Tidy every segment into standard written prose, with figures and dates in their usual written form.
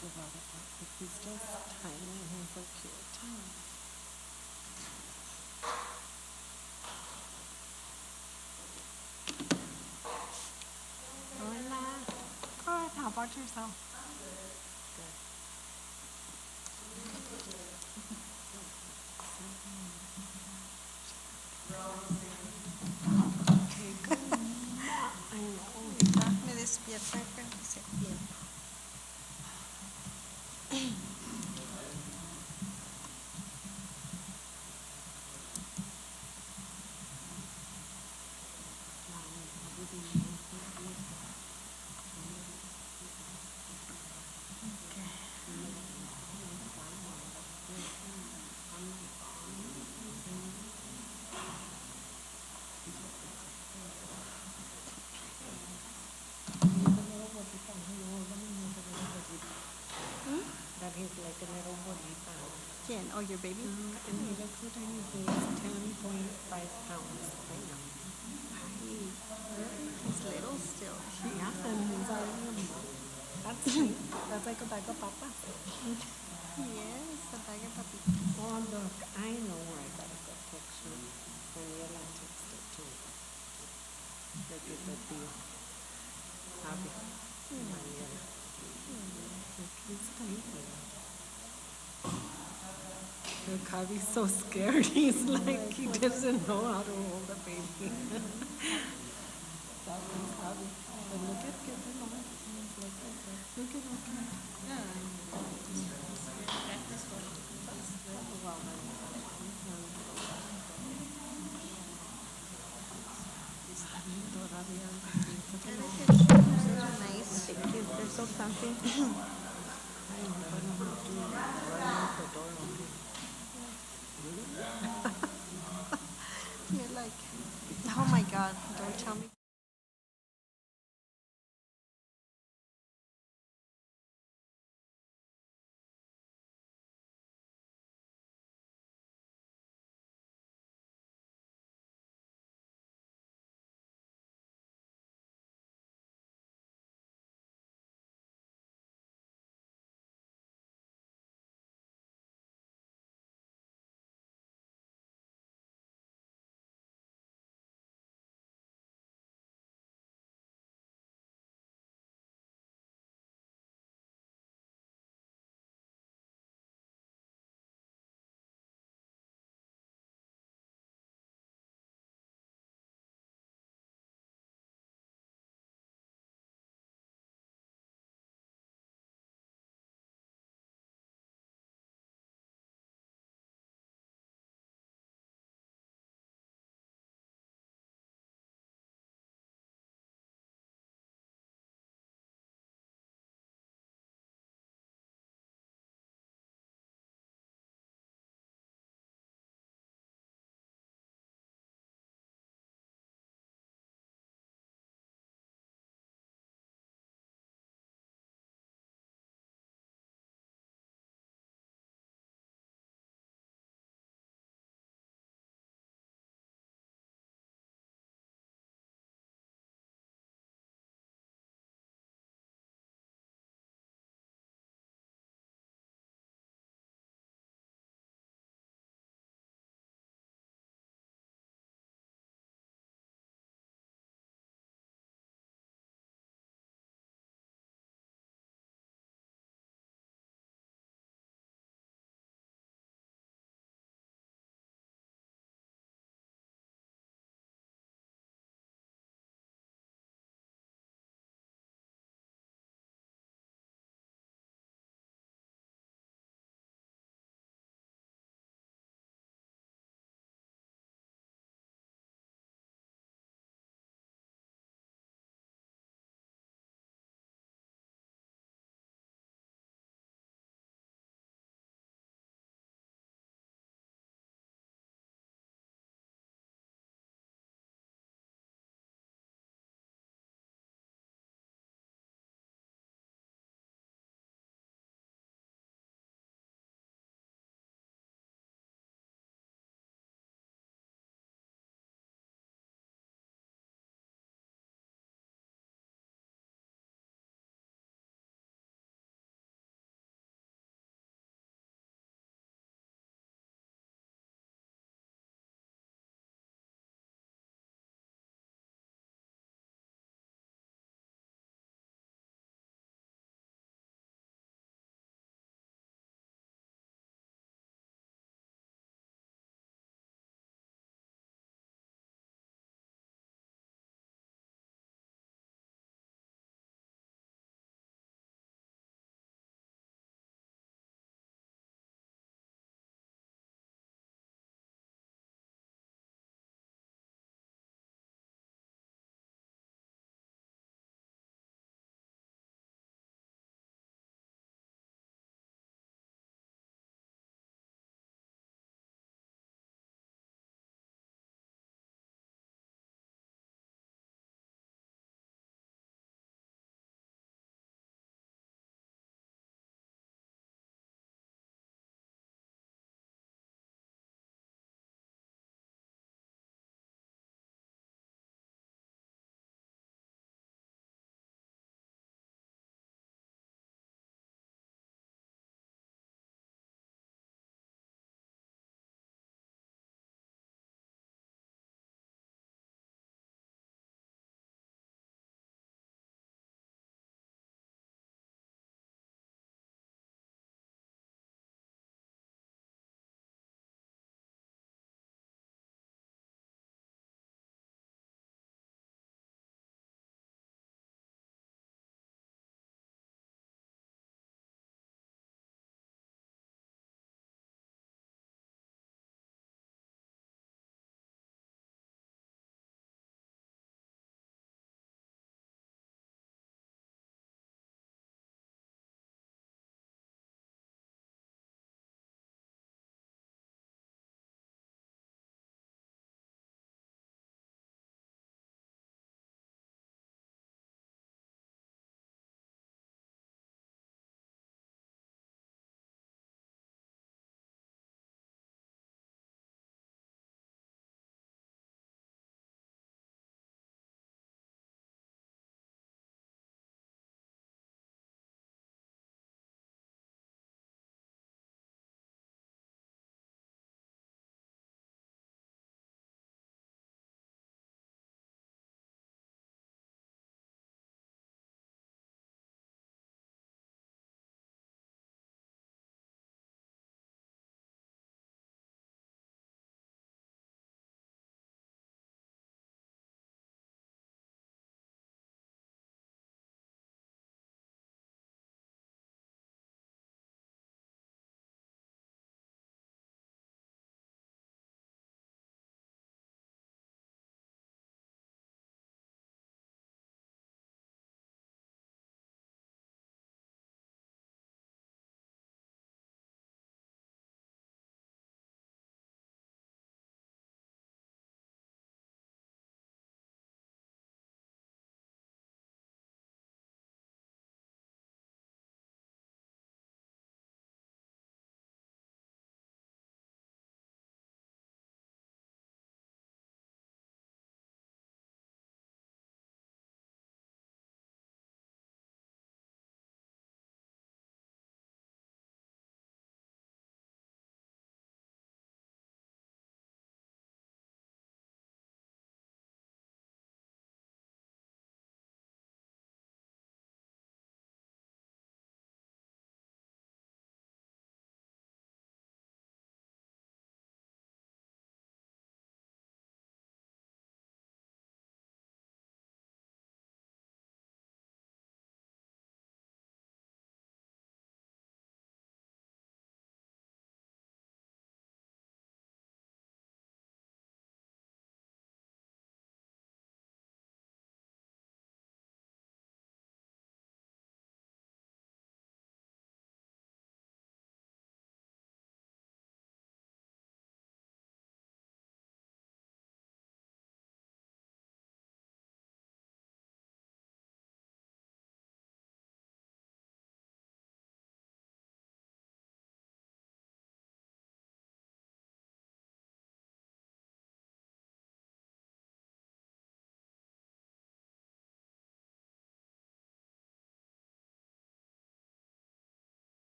give out a lot, but he's just tiny and he's so cute. Hola. Good. How about yourself? Good. Okay, good. I know. Me despierta cuando se pierde. That he's like a little bonita. ¿Quién? Oh, your baby? And he looks so tiny. He weighs 10.5 pounds right now. He's little still. Yeah, and he's already a mom. That's like a bag of papas. Yes, a bag of puppy. Oh, look, I know where I got a good picture. Daniela texted too. Look at the deal. Happy. Daniela. Look, he's tiny. Look, Javi's so scared. He's like, he doesn't know how to hold a baby. That was Javi. But look at him. Look at him. Those are nice. Thank you. They're so comfy. You're like, oh my God, don't tell me.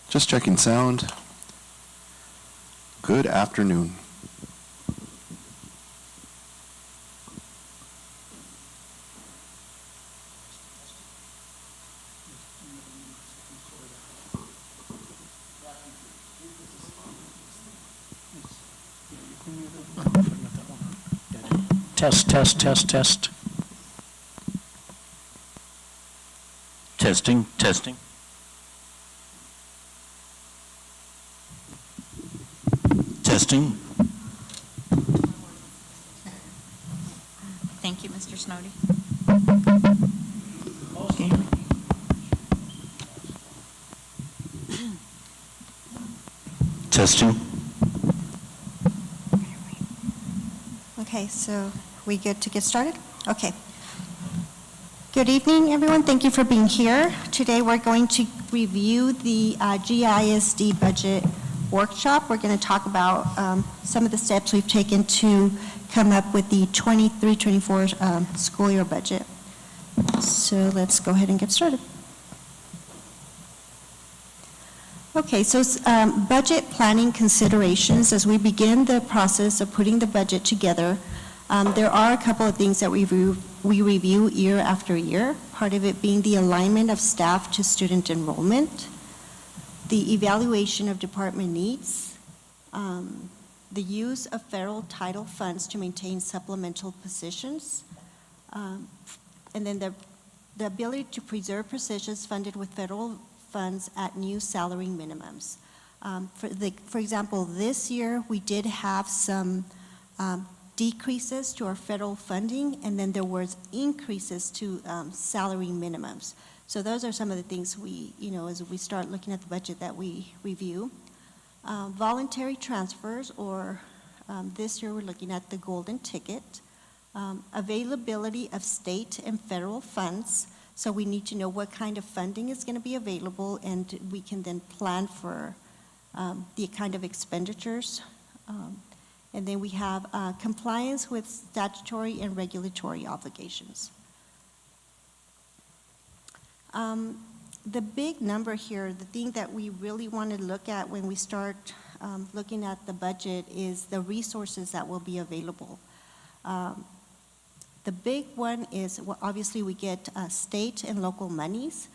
Just checking sound. Good afternoon. Test, test, test, test. Testing, testing. Testing. Thank you, Mr. Snowdy. Okay. Testing. Okay, so we good to get started? Okay. Good evening, everyone. Thank you for being here. Today we're going to review the GISD budget workshop. We're going to talk about some of the steps we've taken to come up with the 23-24 school year budget. So let's go ahead and get started. Okay, so budget planning considerations. As we begin the process of putting the budget together, there are a couple of things that we review year after year, part of it being the alignment of staff to student enrollment, the evaluation of department needs, the use of federal title funds to maintain supplemental positions, and then the ability to preserve positions funded with federal funds at new salary minimums. For example, this year we did have some decreases to our federal funding, and then there was increases to salary minimums. So those are some of the things we, as we start looking at the budget that we review. Voluntary transfers, or this year we're looking at the golden ticket. Availability of state and federal funds. So we need to know what kind of funding is going to be available, and we can then plan for the kind of expenditures. And then we have compliance with statutory and regulatory obligations. The big number here, the thing that we really want to look at when we start looking at the budget, is the resources that will be available. The big one is, well, obviously we get state and local monies.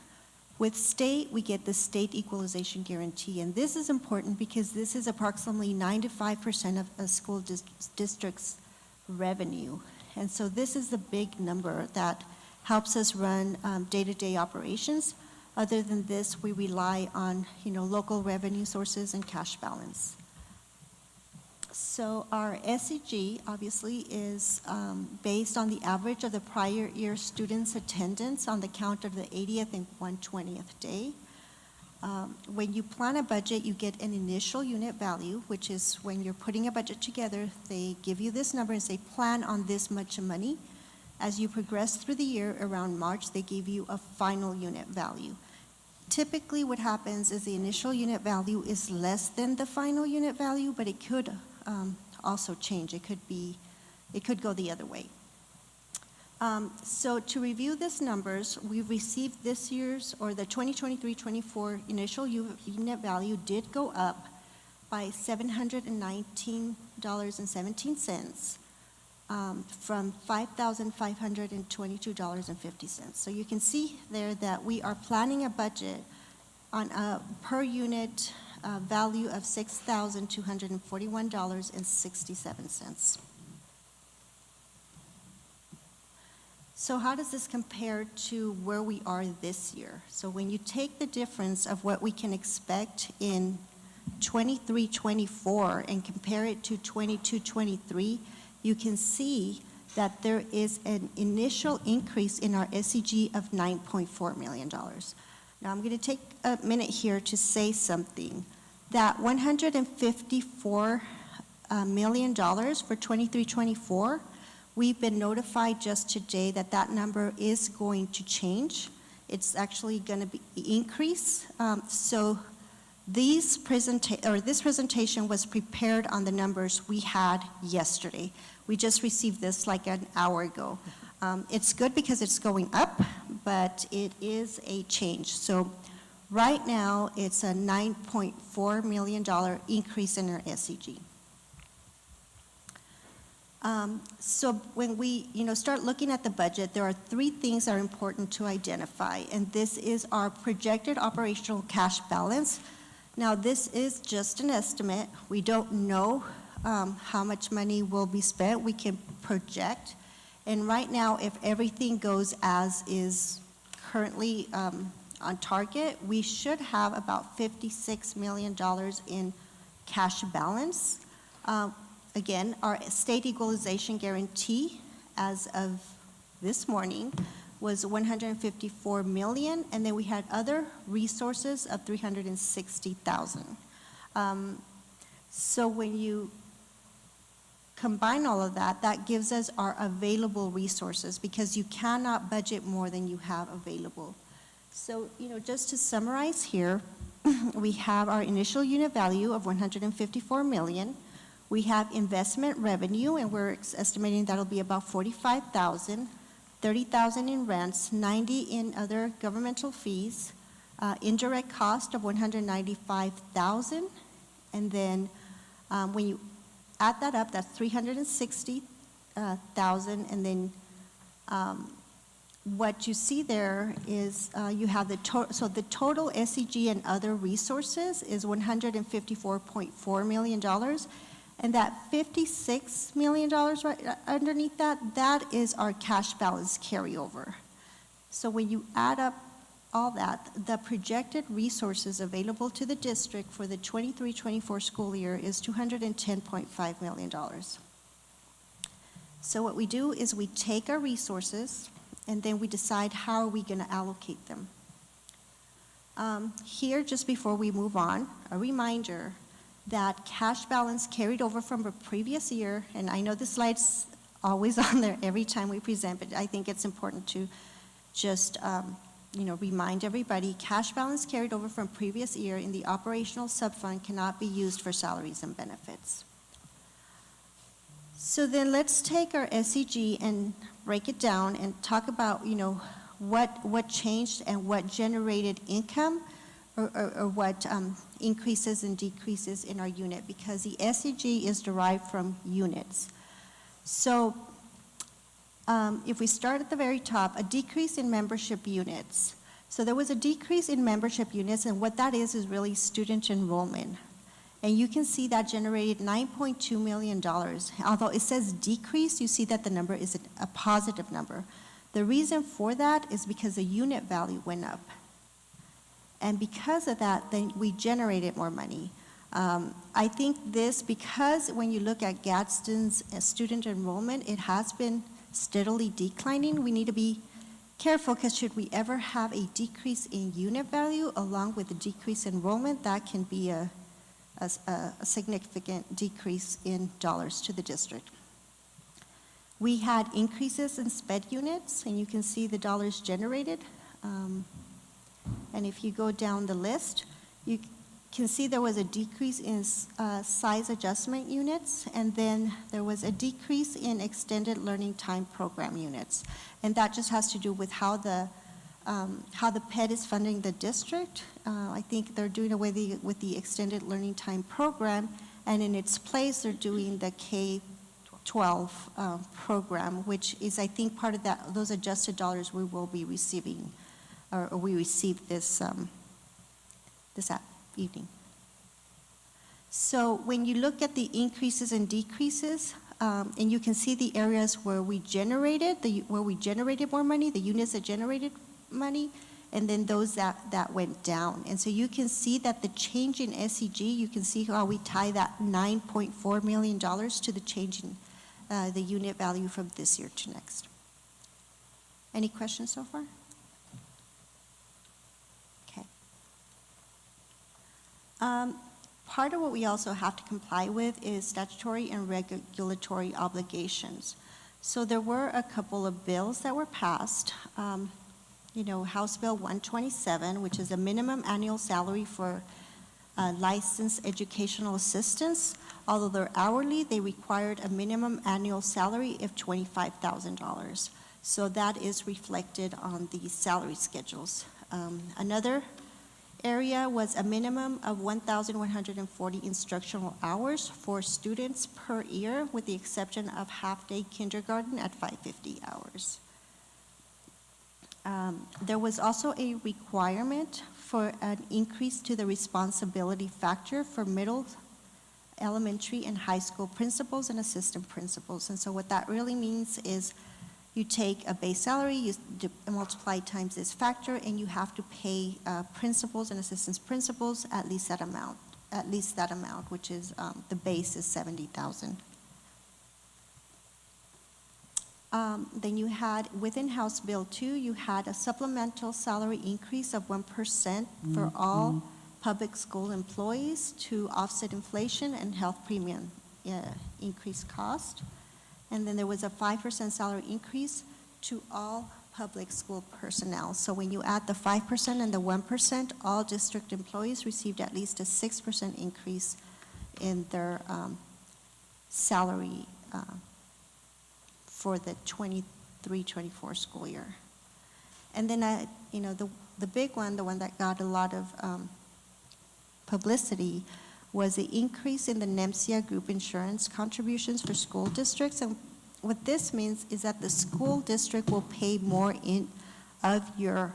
With state, we get the state equalization guarantee, and this is important because this is approximately 95% of a school district's revenue. And so this is the big number that helps us run day-to-day operations. Other than this, we rely on, local revenue sources and cash balance. So our SEG obviously is based on the average of the prior year students' attendance on the count of the 80th and 120th day. When you plan a budget, you get an initial unit value, which is when you're putting a budget together, they give you this number and say, plan on this much money. As you progress through the year, around March, they give you a final unit value. Typically what happens is the initial unit value is less than the final unit value, but it could also change. It could go the other way. So to review these numbers, we received this year's, or the 2023-24 initial unit value did go up by $719.17 from $5,522.50. So you can see there that we are planning a budget on a per unit value of $6,241.67. So how does this compare to where we are this year? So when you take the difference of what we can expect in 23-24 and compare it to 22-23, you can see that there is an initial increase in our SEG of $9.4 million. Now I'm going to take a minute here to say something. That $154 million for 23-24, we've been notified just today that that number is going to change. It's actually going to be increase. So this presentation was prepared on the numbers we had yesterday. We just received this like an hour ago. It's good because it's going up, but it is a change. So Right now, it's a $9.4 million increase in our SEG. So when we, start looking at the budget, there are three things that are important to identify, and this is our projected operational cash balance. Now, this is just an estimate. We don't know how much money will be spent. We can project, and right now, if everything goes as is currently on target, we should have about $56 million in cash balance. Again, our state equalization guarantee as of this morning was $154 million, and then we had other resources of $360,000. So when you combine all of that, that gives us our available resources, because you cannot budget more than you have available. So, just to summarize here, we have our initial unit value of $154 million. We have investment revenue, and we're estimating that'll be about $45,000, $30,000 in rents, $90,000 in other governmental fees, indirect cost of $195,000, and then when you add that up, that's $360,000, and then what you see there is you have the total. So the total SEG and other resources is $154.4 million. And that $56 million right underneath that, that is our cash balance carryover. So when you add up all that, the projected resources available to the district for the 23-24 school year is $210.5 million. So what we do is we take our resources, and then we decide how are we going to allocate them. Here, just before we move on, a reminder that cash balance carried over from a previous year, and I know the slide's always on there every time we present, but I think it's important to just remind everybody, cash balance carried over from previous year in the operational subfund cannot be used for salaries and benefits. So then let's take our SEG and break it down and talk about, what changed and what generated income, or what increases and decreases in our unit, because the SEG is derived from units. So if we start at the very top, a decrease in membership units. So there was a decrease in membership units, and what that is really student enrollment. And you can see that generated $9.2 million. Although it says decrease, you see that the number is a positive number. The reason for that is because the unit value went up. And because of that, then we generated more money. I think this, because when you look at Gadsden's student enrollment, it has been steadily declining. We need to be careful, because should we ever have a decrease in unit value along with a decrease in enrollment, that can be a significant decrease in dollars to the district. We had increases in SPED units, and you can see the dollars generated. And if you go down the list, you can see there was a decrease in size adjustment units, and then there was a decrease in extended learning time program units. And that just has to do with how the PED is funding the district. I think they're doing away with the extended learning time program, and in its place, they're doing the K-12 program, which is, I think, part of those adjusted dollars we will be receiving, or we received this evening. So when you look at the increases and decreases, and you can see the areas where we generated more money, the units that generated money, and then those that went down. And so you can see that the change in SEG, you can see how we tie that $9.4 million to the change in the unit value from this year to next. Any questions so far? Okay. Part of what we also have to comply with is statutory and regulatory obligations. So there were a couple of bills that were passed. House Bill 127, which is a minimum annual salary for licensed educational assistants. Although they're hourly, they required a minimum annual salary of $25,000. So that is reflected on the salary schedules. Another area was a minimum of 1,140 instructional hours for students per year, with the exception of half-day kindergarten at 550 hours. There was also a requirement for an increase to the responsibility factor for middle, elementary, and high school principals and assistant principals. And so what that really means is you take a base salary, you multiply times this factor, and you have to pay principals and assistant principals at least that amount, which is the base is $70,000. Then you had, within House Bill 2, you had a supplemental salary increase of 1% for all public school employees to offset inflation and health premium increased cost. And then there was a 5% salary increase to all public school personnel. So when you add the 5% and the 1%, all district employees received at least a 6% increase in their salary for the 23-24 school year. And then, the big one, the one that got a lot of publicity, was the increase in the NEMSIA group insurance contributions for school districts. And what this means is that the school district will pay more of your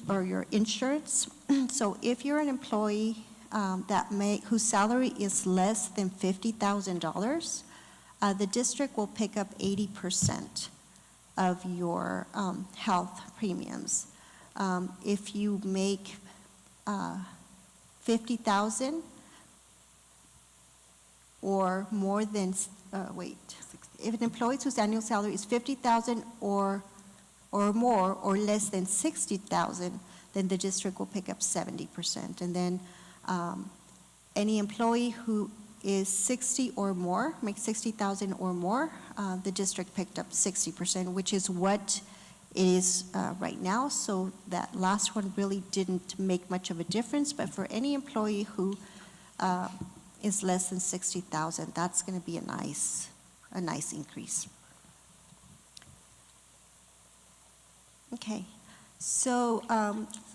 or your insurance. So if you're an employee whose salary is less than $50,000, the district will pick up 80% of your health premiums. If you make $50,000 or more than, if an employee whose annual salary is $50,000 or more, or less than $60,000, then the district will pick up 70%. And then any employee who is 60 or more, makes 60,000 or more, the district picked up 60%, which is what it is right now. So that last one really didn't make much of a difference, but for any employee who is less than 60,000, that's going to be a nice increase. Okay, so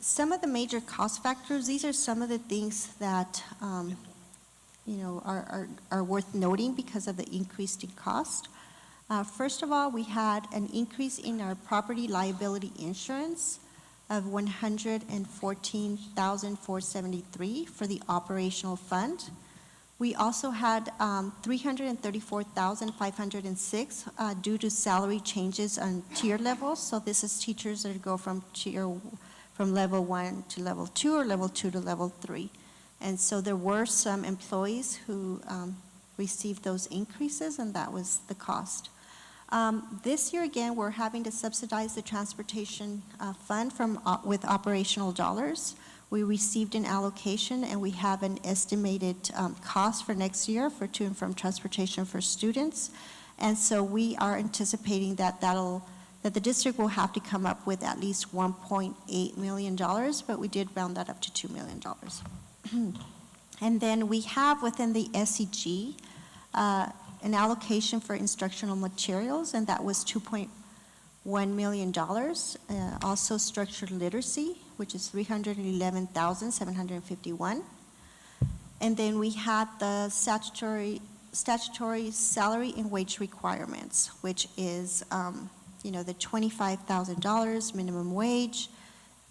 some of the major cost factors, these are some of the things that are worth noting because of the increase in cost. First of all, we had an increase in our property liability insurance of $114,473 for the operational fund. We also had $334,506 due to salary changes on tier levels. So this is teachers that go from level 1 to level 2 or level 2 to level 3. And so there were some employees who received those increases, and that was the cost. This year, again, we're having to subsidize the transportation fund with operational dollars. We received an allocation, and we have an estimated cost for next year for to and from transportation for students. And so we are anticipating that the district will have to come up with at least $1.8 million, but we did round that up to $2 million. And then we have within the SEG an allocation for instructional materials, and that was $2.1 million. Also structured literacy, which is $311,751. And then we had the statutory salary and wage requirements, which is the $25,000 minimum wage,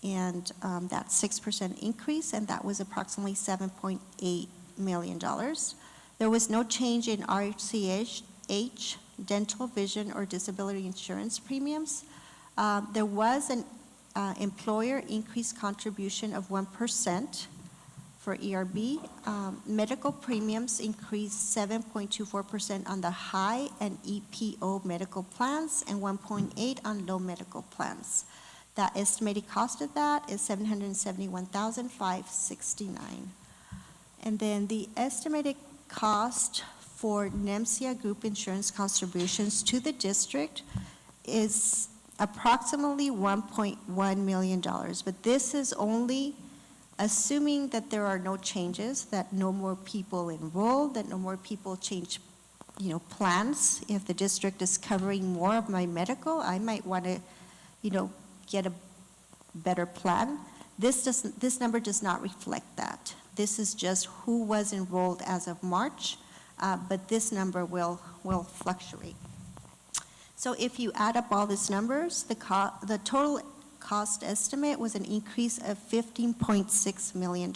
and that 6% increase, and that was approximately $7.8 million. There was no change in RCH, dental, vision, or disability insurance premiums. There was an employer increased contribution of 1% for ERB. Medical premiums increased 7.24% on the high and EPO medical plans and 1.8% on low medical plans. The estimated cost of that is $771,569. And then the estimated cost for NEMSIA group insurance contributions to the district is approximately $1.1 million. But this is only assuming that there are no changes, that no more people enroll, that no more people change plans. If the district is covering more of my medical, I might want to get a better plan. This number does not reflect that. This is just who was enrolled as of March, but this number will fluctuate. So if you add up all these numbers, the total cost estimate was an increase of $15.6 million.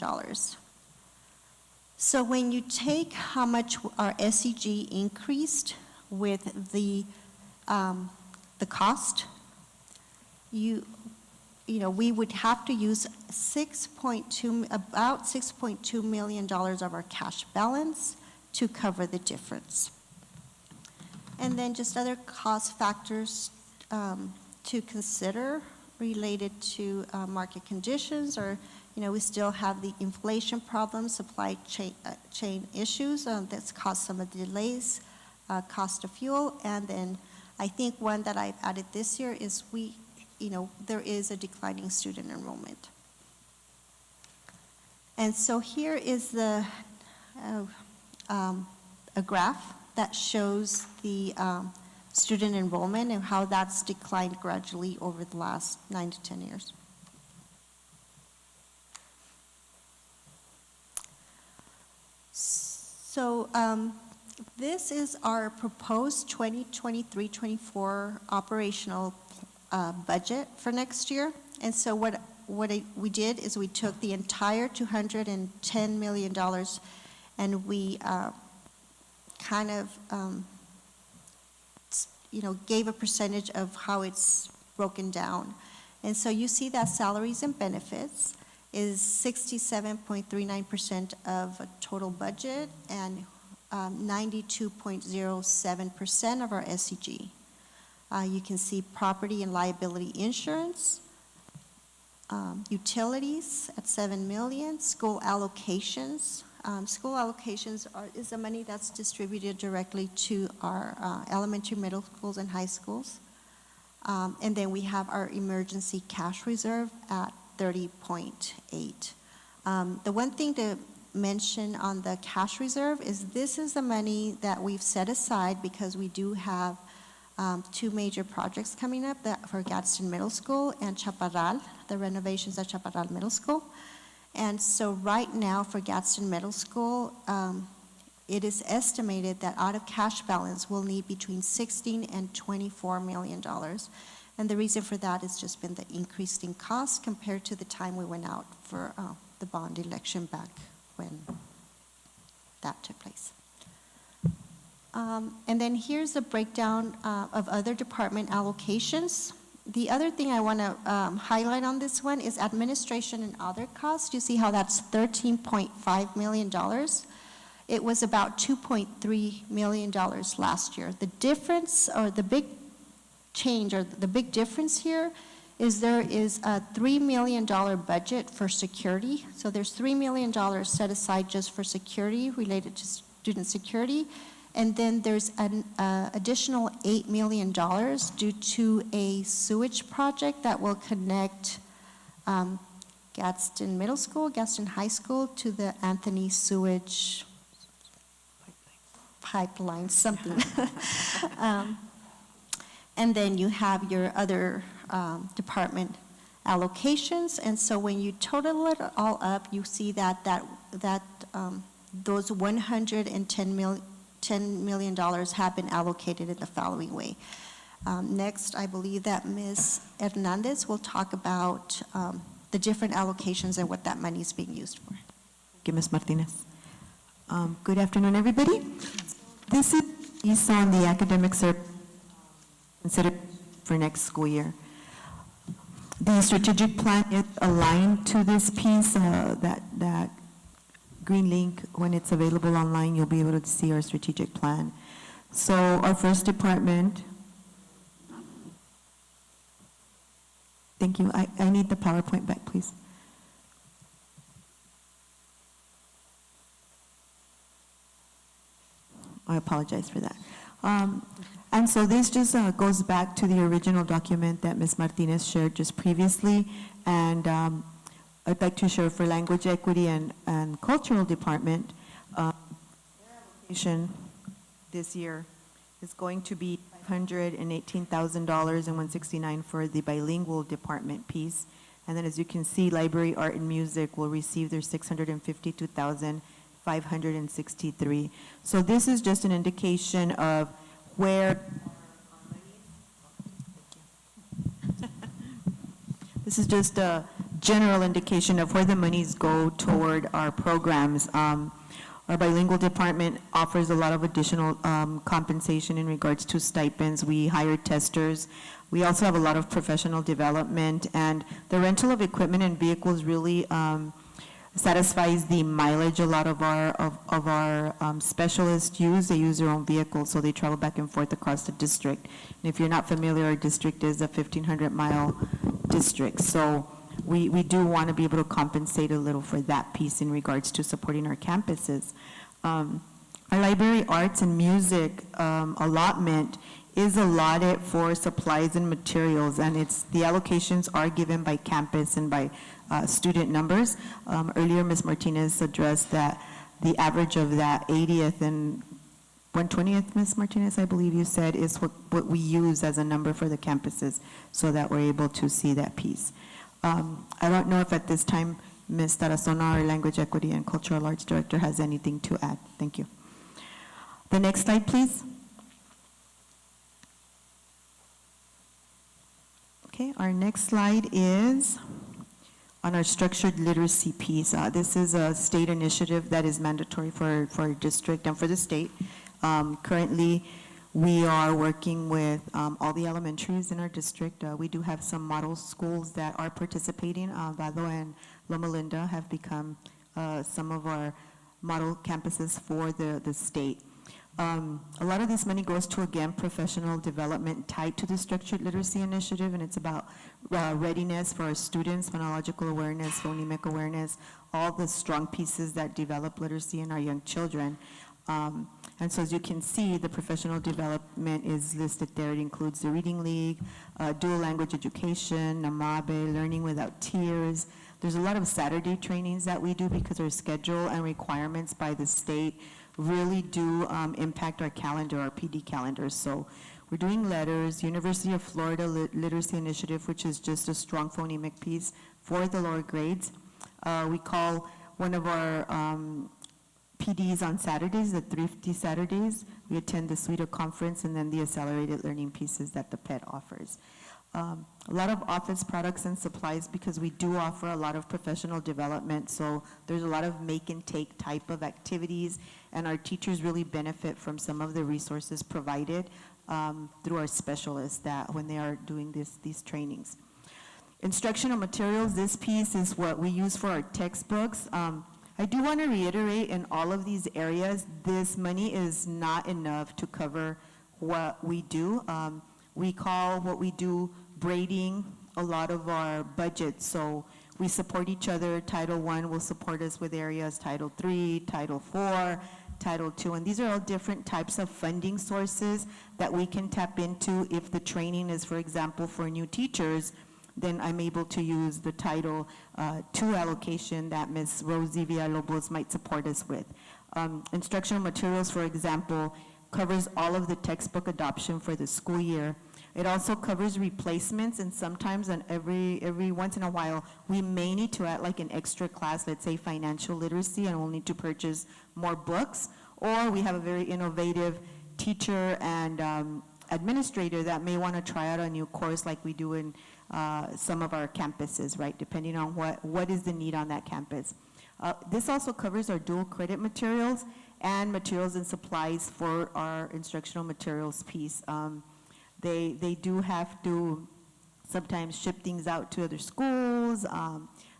So when you take how much our SEG increased with the cost, we would have to use about $6.2 million of our cash balance to cover the difference. And then just other cost factors to consider related to market conditions, or we still have the inflation problem, supply chain issues that's caused some of the delays, cost of fuel, and then I think one that I've added this year is there is a declining student enrollment. And so here is a graph that shows the student enrollment and how that's declined gradually over the last 9 to 10 years. So this is our proposed 2023-24 operational budget for next year. And so what we did is we took the entire $210 million and we kind of gave a percentage of how it's broken down. And so you see that salaries and benefits is 67.39% of a total budget and 92.07% of our SEG. You can see property and liability insurance, utilities at $7 million, school allocations. School allocations is the money that's distributed directly to our elementary, middle schools, and high schools. And then we have our emergency cash reserve at 30.8. The one thing to mention on the cash reserve is this is the money that we've set aside because we do have two major projects coming up for Gadsden Middle School and Chaparral, the renovations at Chaparral Middle School. And so right now for Gadsden Middle School, it is estimated that out of cash balance we'll need between $16 and $24 million. And the reason for that has just been the increase in cost compared to the time we went out for the bond election back when that took place. And then here's a breakdown of other department allocations. The other thing I want to highlight on this one is administration and other costs. You see how that's $13.5 million. It was about $2.3 million last year. The difference, or the big change, or the big difference here is there is a $3 million budget for security. So there's $3 million set aside just for security related to student security. And then there's an additional $8 million due to a sewage project that will connect Gadsden Middle School, Gadsden High School to the Anthony sewage pipeline, something. And then you have your other department allocations. And so when you total it all up, you see that those $10 million have been allocated in the following way. Next, I believe that Ms. Hernandez will talk about the different allocations and what that money is being used for. Thank you, Ms. Martinez. Good afternoon, everybody. This is on the academic service considered for next school year. The strategic plan is aligned to this piece, that green link. When it's available online, you'll be able to see our strategic plan. So our first department, thank you, I need the PowerPoint back, please. I apologize for that. And so this just goes back to the original document that Ms. Martinez shared just previously, and I'd like to share for language equity and cultural department, their allocation this year is going to be $518,000 and $169 for the bilingual department piece. And then as you can see, library, art, and music will receive their 652,563. So this is just an indication of where this is just a general indication of where the monies go toward our programs. Our bilingual department offers a lot of additional compensation in regards to stipends. We hire testers. We also have a lot of professional development, and the rental of equipment and vehicles really satisfies the mileage a lot of our specialists use. They use their own vehicles, so they travel back and forth across the district. And if you're not familiar, our district is a 1,500-mile district. So we do want to be able to compensate a little for that piece in regards to supporting our campuses. Our library, arts, and music allotment is allotted for supplies and materials, and the allocations are given by campus and by student numbers. Earlier, Ms. Martinez addressed that the average of that 80th and 120th, Ms. Martinez, I believe you said, is what we use as a number for the campuses, so that we're able to see that piece. I don't know if at this time Ms. Tarazona, our Language Equity and Cultural Arts Director, has anything to add. Thank you. The next slide, please. Okay, our next slide is on our structured literacy piece. This is a state initiative that is mandatory for our district and for the state. Currently, we are working with all the elementaries in our district. We do have some model schools that are participating. Vado and Loma Linda have become some of our model campuses for the state. A lot of this money goes to, again, professional development tied to the Structured Literacy Initiative, and it's about readiness for our students, phonological awareness, phonemic awareness, all the strong pieces that develop literacy in our young children. And so as you can see, the professional development is listed there. It includes the Reading League, dual language education, NAMABE, Learning Without Tears. There's a lot of Saturday trainings that we do because our schedule and requirements by the state really do impact our calendar, our PD calendars. So we're doing letters, University of Florida Literacy Initiative, which is just a strong phonemic piece for the lower grades. We call one of our PDs on Saturdays, the Thrifty Saturdays. We attend the SWEETA conference and then the accelerated learning pieces that the PET offers. A lot of office products and supplies because we do offer a lot of professional development, so there's a lot of make and take type of activities, and our teachers really benefit from some of the resources provided through our specialists that when they are doing these trainings. Instructional materials, this piece is what we use for our textbooks. I do want to reiterate in all of these areas, this money is not enough to cover what we do. We call what we do braiding a lot of our budgets. So we support each other. Title I will support us with areas, Title III, Title IV, Title II, and these are all different types of funding sources that we can tap into. If the training is, for example, for new teachers, then I'm able to use the Title II allocation that Ms. Rosie Villalobos might support us with. Instructional materials, for example, covers all of the textbook adoption for the school year. It also covers replacements, and sometimes and every once in a while, we may need to add like an extra class, let's say financial literacy, and we'll need to purchase more books, or we have a very innovative teacher and administrator that may want to try out a new course like we do in some of our campuses, right, depending on what is the need on that campus. This also covers our dual credit materials and materials and supplies for our instructional materials piece. They do have to sometimes ship things out to other schools.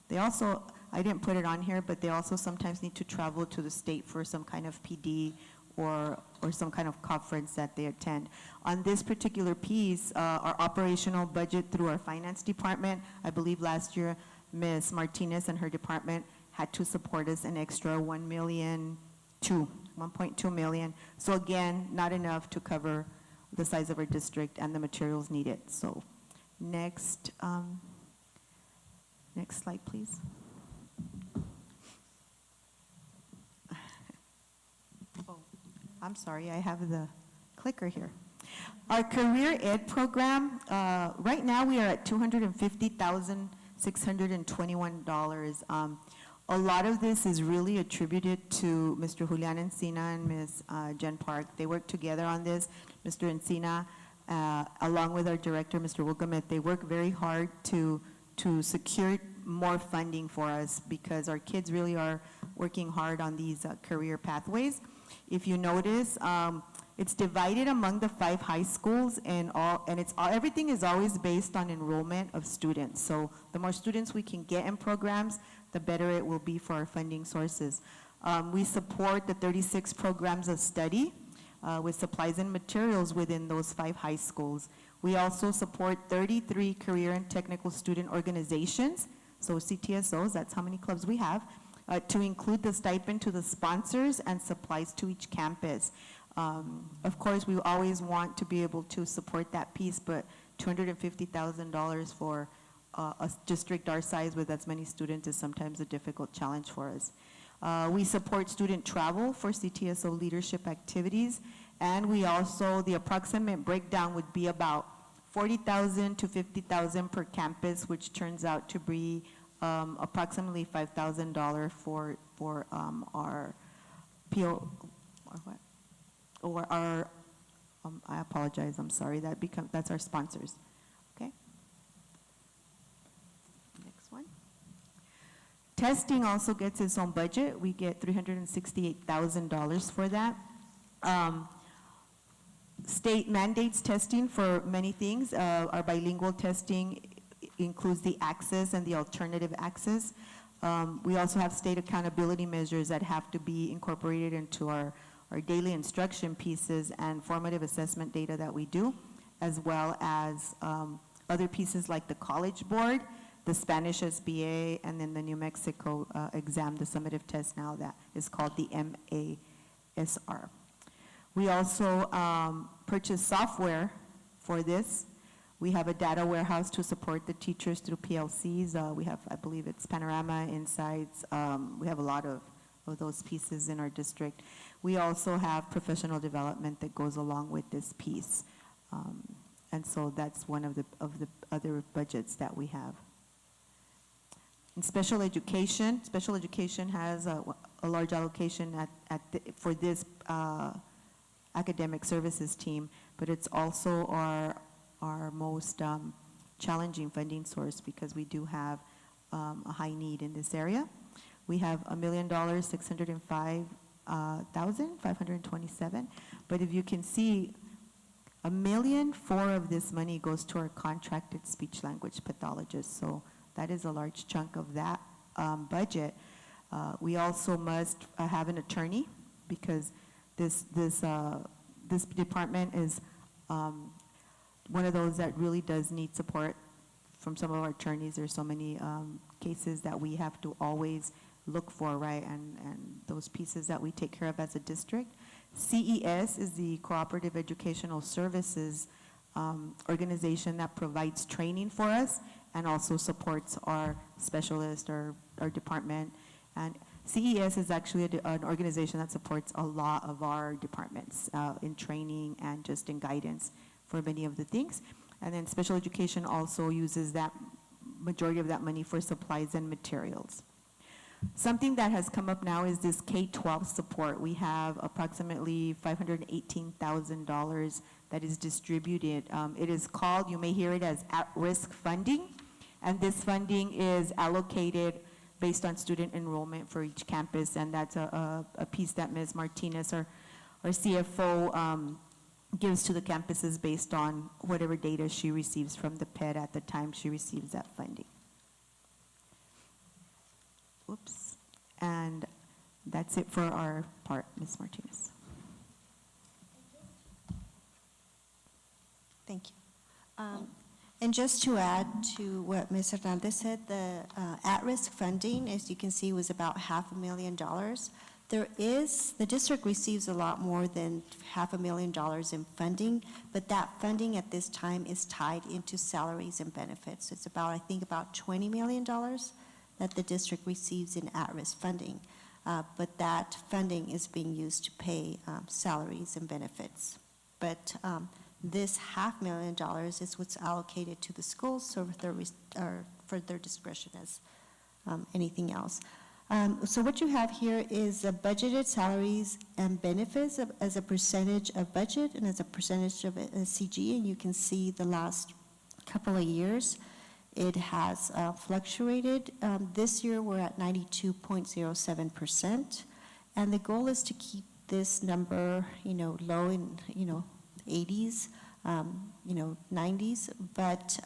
They also, I didn't put it on here, but they also sometimes need to travel to the state for some kind of PD or some kind of conference that they attend. On this particular piece, our operational budget through our finance department, I believe last year, Ms. Martinez and her department had to support us an extra $1.2 million. So again, not enough to cover the size of our district and the materials needed. So next slide, please. Oh, I'm sorry, I have the clicker here. Our career ed program, right now we are at $621. A lot of this is really attributed to Mr. Julian Encina and Ms. Jen Park. They work together on this. Mr. Encina, along with our director, Mr. Wilgameth, they work very hard to secure more funding for us because our kids really are working hard on these career pathways. If you notice, it's divided among the 5 high schools, and everything is always based on enrollment of students. So the more students we can get in programs, the better it will be for our funding sources. We support the 36 programs of study with supplies and materials within those 5 high schools. We also support 33 career and technical student organizations, so CTSOs, that's how many clubs we have, to include the stipend to the sponsors and supplies to each campus. Of course, we always want to be able to support that piece, but $250,000 for a district our size with as many students is sometimes a difficult challenge for us. We support student travel for CTSO leadership activities, and we also, the approximate breakdown would be about $40,000 to $50,000 per campus, which turns out to be approximately $5,000 for our PO, or what? Or our, I apologize, I'm sorry, that's our sponsors. Okay? Next one. Testing also gets its own budget. We get $368,000 for that. State mandates testing for many things. Our bilingual testing includes the access and the alternative access. We also have state accountability measures that have to be incorporated into our daily instruction pieces and formative assessment data that we do, as well as other pieces like the College Board, the Spanish SBA, and then the New Mexico exam, the summative test now that is called the MASR. We also purchase software for this. We have a data warehouse to support the teachers through PLCs. We have, I believe it's Panorama, Insights. We have a lot of those pieces in our district. We also have professional development that goes along with this piece. And so that's one of the other budgets that we have. In special education has a large allocation for this academic services team, but it's also our most challenging funding source because we do have a high need in this area. We have $1,605,527, but if you can see, $1.4 million of this money goes to our contracted speech language pathologists, so that is a large chunk of that budget. We also must have an attorney because this department is one of those that really does need support from some of our attorneys. There's so many cases that we have to always look for, right, and those pieces that we take care of as a district. CES is the Cooperative Educational Services organization that provides training for us and also supports our specialist, our department. And CES is actually an organization that supports a lot of our departments in training and just in guidance for many of the things. And then special education also uses that majority of that money for supplies and materials. Something that has come up now is this K-12 support. We have approximately $518,000 that is distributed. It is called, you may hear it as at-risk funding, and this funding is allocated based on student enrollment for each campus, and that's a piece that Ms. Martinez, our CFO, gives to the campuses based on whatever data she receives from the PED at the time she receives that funding. Oops. And that's it for our part, Ms. Martinez. Thank you. And just to add to what Ms. Hernandez said, the at-risk funding, as you can see, was about $500,000. The district receives a lot more than $500,000 in funding, but that funding at this time is tied into salaries and benefits. It's about, I think, about $20 million that the district receives in at-risk funding. But that funding is being used to pay salaries and benefits. But This $500,000 is what's allocated to the schools, so for their discretion as anything else. So what you have here is budgeted salaries and benefits as a percentage of budget and as a percentage of CG, and you can see the last couple of years it has fluctuated. This year we're at 92.07%, and the goal is to keep this number, low in, 80s, 90s, but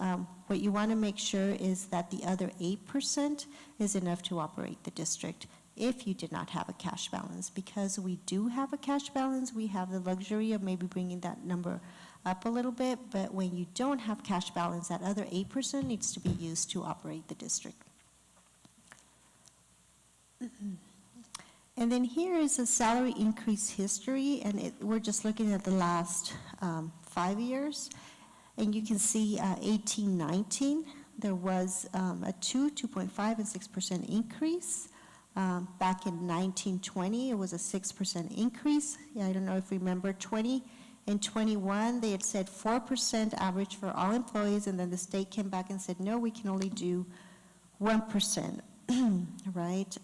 what you want to make sure is that the other 8% is enough to operate the district if you did not have a cash balance. Because we do have a cash balance, we have the luxury of maybe bringing that number up a little bit, but when you don't have cash balance, that other 8% needs to be used to operate the district. And then here is a salary increase history, and we're just looking at the last 5 years. And you can see 18-19, there was a 2.5, and 6% increase. Back in 19-20, it was a 6% increase. Yeah, I don't know if you remember 20. In 21, they had said 4% average for all employees, and then the state came back and said, no, we can only do 1%, right?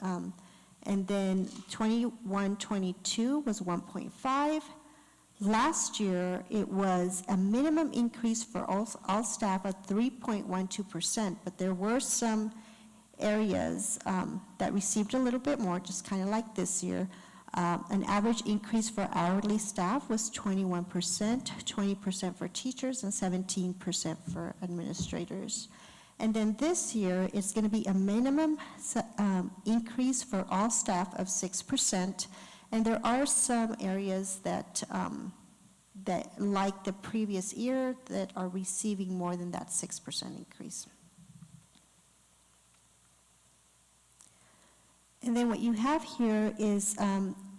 And then 21-22 was 1.5. Last year, it was a minimum increase for all staff of 3.12%, but there were some areas that received a little bit more, just kind of like this year. An average increase for hourly staff was 21%, 20% for teachers, and 17% for administrators. And then this year, it's going to be a minimum increase for all staff of 6%. And there are some areas that, like the previous year, that are receiving more than that 6% increase. And then what you have here is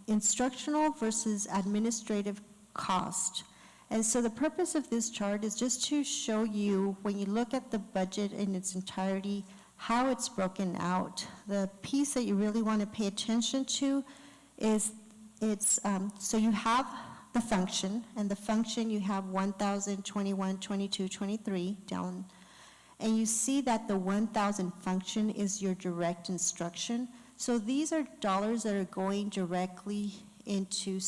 instructional versus administrative cost. And so the purpose of this chart is just to show you, when you look at the budget in its entirety, how it's broken out. The piece that you really want to pay attention to is so you have the function, and the function you have 1,000, 21, 22, 23 down, and you see that the 1,000 function is your direct instruction. So these are dollars that are going directly into,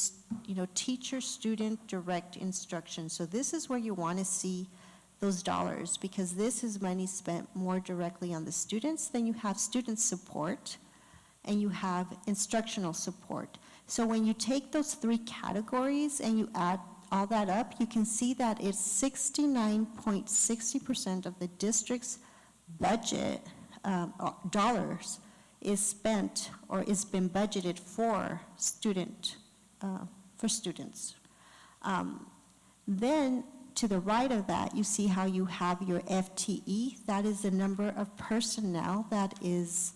teacher-student direct instruction. So this is where you want to see those dollars, because this is money spent more directly on the students. Then you have student support, and you have instructional support. So when you take those three categories and you add all that up, you can see that it's 69.60% of the district's budget dollars is spent or is been budgeted for students. Then to the right of that, you see how you have your FTE. That is the number of personnel that is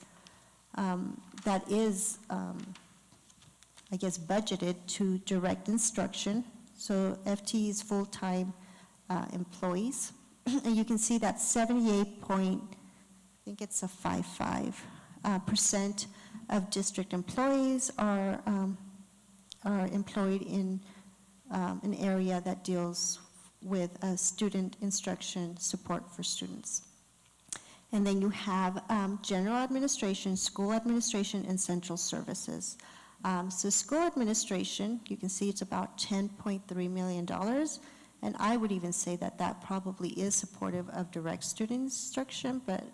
budgeted to direct instruction. So FTE is full-time employees. And you can see that 58% of district employees are employed in an area that deals with student instruction support for students. And then you have general administration, school administration, and central services. So school administration, you can see it's about $10.3 million, and I would even say that that probably is supportive of direct student instruction, but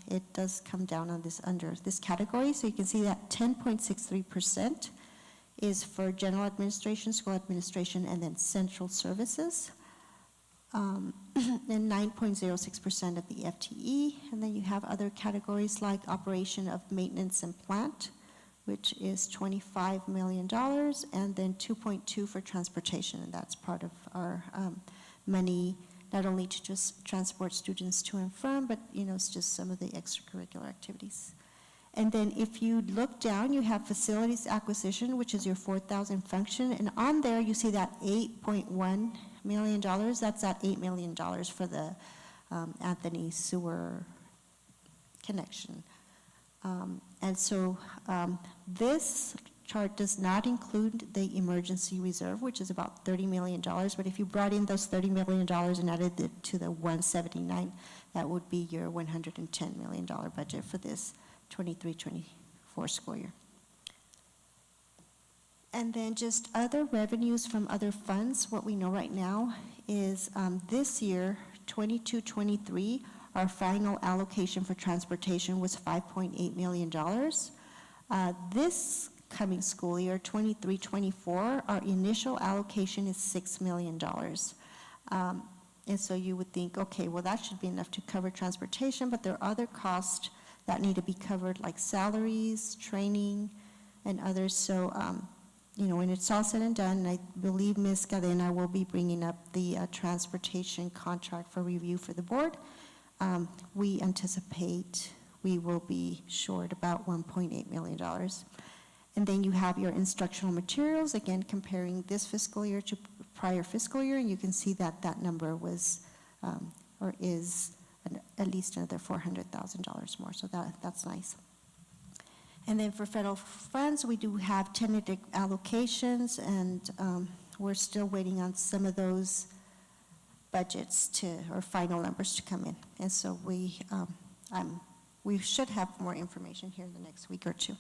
it does come down on this under this category. So you can see that 10.63% is for general administration, school administration, and then central services. And 9.06% of the FTE, and then you have other categories like operation of maintenance and plant, which is $25 million, and then 2.2 for transportation, and that's part of our money, not only to just transport students to and from, but it's just some of the extracurricular activities. And then if you look down, you have facilities acquisition, which is your 4,000 function, and on there you see that $8.1 million. That's that $8 million for the Anthony sewer connection. And so this chart does not include the emergency reserve, which is about $30 million. But if you brought in those $30 million and added it to the 179, that would be your $110 million budget for this 23-24 school year. And then just other revenues from other funds. What we know right now is this year, 22-23, our final allocation for transportation was $5.8 million. This coming school year, 23-24, our initial allocation is $6 million. And so you would think, okay, well, that should be enough to cover transportation, but there are other costs that need to be covered, like salaries, training, and others. So, when it's all said and done, I believe Ms. Cadena will be bringing up the transportation contract for review for the board. We anticipate we will be short about $1.8 million. And then you have your instructional materials, again, comparing this fiscal year to prior fiscal year, and you can see that that number was, or is at least another $400,000 more, so that's nice. And then for federal funds, we do have tentative allocations, and we're still waiting on some of those budgets or final numbers to come in. And so we should have more information here in the next week or two.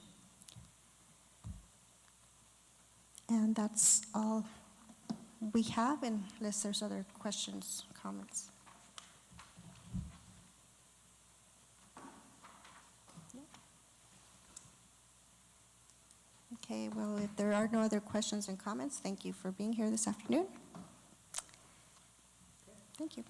And that's all we have, unless there's other questions, comments. Okay, well, if there are no other questions and comments, thank you for being here this afternoon. Thank you.